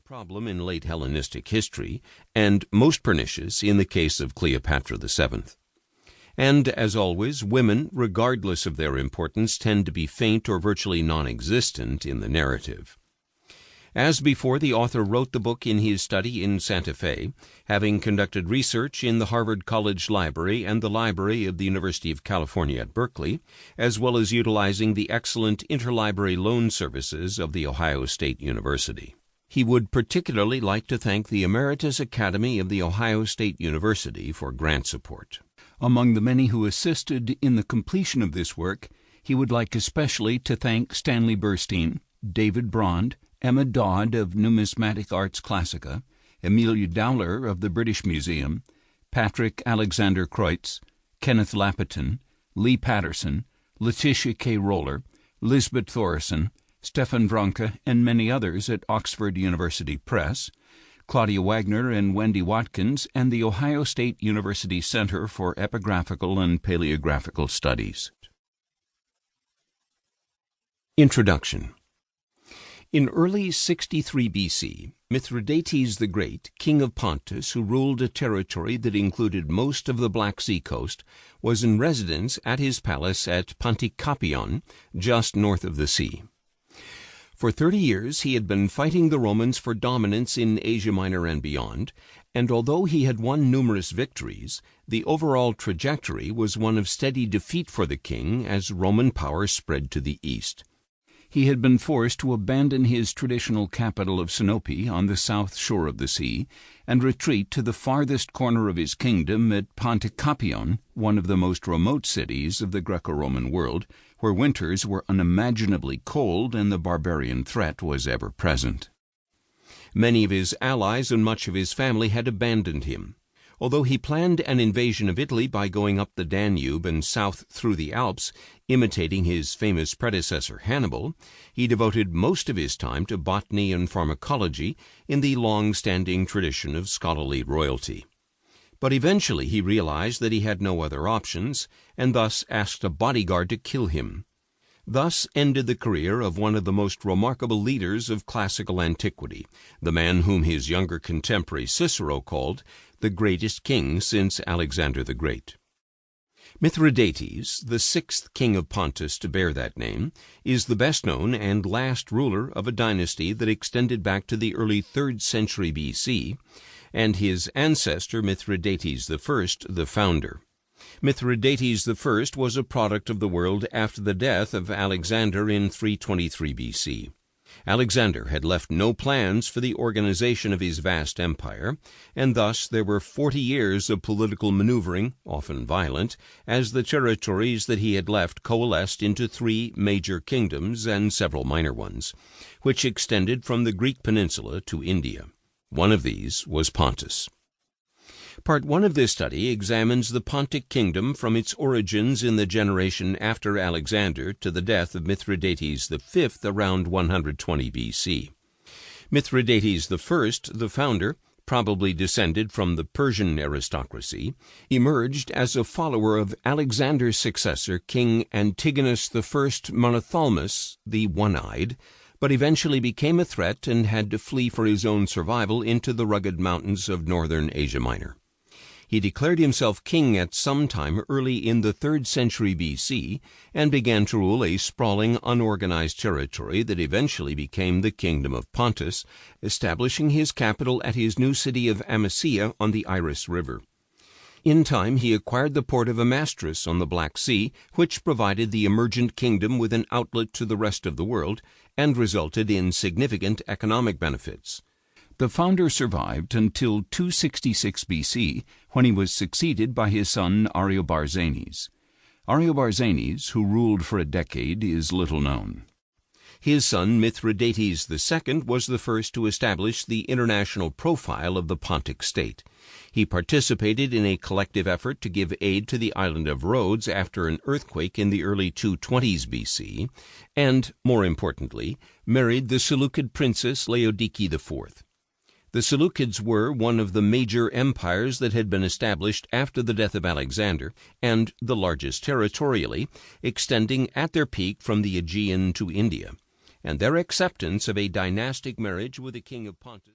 problem in late Hellenistic history, and most pernicious in the case of Cleopatra VII. And, as always, women, regardless of their importance, tend to be faint or virtually non-existent in the narrative. As before, the author wrote the book in his study in Santa Fe, having conducted research in the Harvard College Library and the Library of the University of California at Berkeley, as well as utilizing the excellent interlibrary loan services of the Ohio State University. He would particularly like to thank the Emeritus Academy of the Ohio State University for grant support. Among the many who assisted in the completion of this work, he would like especially to thank Stanley Burstein, David Brond, Emma Dodd of Numismatic Arts Classica, Amelia Dowler of the British Museum, Patrick Alexander Kreutz, Kenneth Lappeton, Lee Patterson, Letitia K. Roller, Lisbeth Thoresen, Stefan Vranke, and many others at Oxford University Press, Claudia Wagner and Wendy Watkins, and the Ohio State University Center for Epigraphical and Paleographical Studies. Introduction. In early 63 BC, Mithridates the Great, king of Pontus, who ruled a territory that included most of the Black Sea coast, was in residence at his palace at Pantikapion, just north of the sea. For 30 years he had been fighting the Romans for dominance in Asia Minor and beyond, and although he had won numerous victories, the overall trajectory was one of steady defeat for the king as Roman power spread to the east. He had been forced to abandon his traditional capital of Sinope on the south shore of the sea and retreat to the farthest corner of his kingdom at Pantikapion, one of the most remote cities of the Greco-Roman world, where winters were unimaginably cold and the barbarian threat was ever present. Many of his allies and much of his family had abandoned him. Although he planned an invasion of Italy by going up the Danube and south through the Alps, imitating his famous predecessor Hannibal, he devoted most of his time to botany and pharmacology in the long-standing tradition of scholarly royalty. But eventually he realized that he had no other options, and thus asked a bodyguard to kill him. Thus ended the career of one of the most remarkable leaders of classical antiquity, the man whom his younger contemporary Cicero called the greatest king since Alexander the Great. Mithridates, the sixth king of Pontus to bear that name, is the best known and last ruler of a dynasty that extended back to the early 3rd century BC, and his ancestor Mithridates I, the founder. Mithridates I was a product of the world after the death of Alexander in 323 BC. Alexander had left no plans for the organization of his vast empire, and thus there were 40 years of political maneuvering, often violent, as the territories that he had left coalesced into 3 major kingdoms and several minor ones, which extended from the Greek peninsula to India. One of these was Pontus. Part 1 of this study examines the Pontic kingdom from its origins in the generation after Alexander to the death of Mithridates V around 120 BC. Mithridates I, the founder, probably descended from the Persian aristocracy, emerged as a follower of Alexander's successor, King Antigonus I Monothalmus, the One-Eyed, but eventually became a threat and had to flee for his own survival into the rugged mountains of northern Asia Minor. He declared himself king at some time early in the 3rd century BC and began to rule a sprawling, unorganized territory that eventually became the Kingdom of Pontus, establishing his capital at his new city of Amasea on the Iris River. In time, he acquired the port of Amastris on the Black Sea, which provided the emergent kingdom with an outlet to the rest of the world and resulted in significant economic benefits. The founder survived until 266 BC, when he was succeeded by his son Ariobarzanes. Ariobarzanes, who ruled for a decade, is little known. His son Mithridates II was the first to establish the international profile of the Pontic state. He participated in a collective effort to give aid to the island of Rhodes after an earthquake in the early 220s BC, and, more importantly, married the Seleucid princess Laodike IV. The Seleucids were one of the major empires that had been established after the death of Alexander, and the largest territorially, extending at their peak from the Aegean to India, and their acceptance of a dynastic marriage with the king of Pontus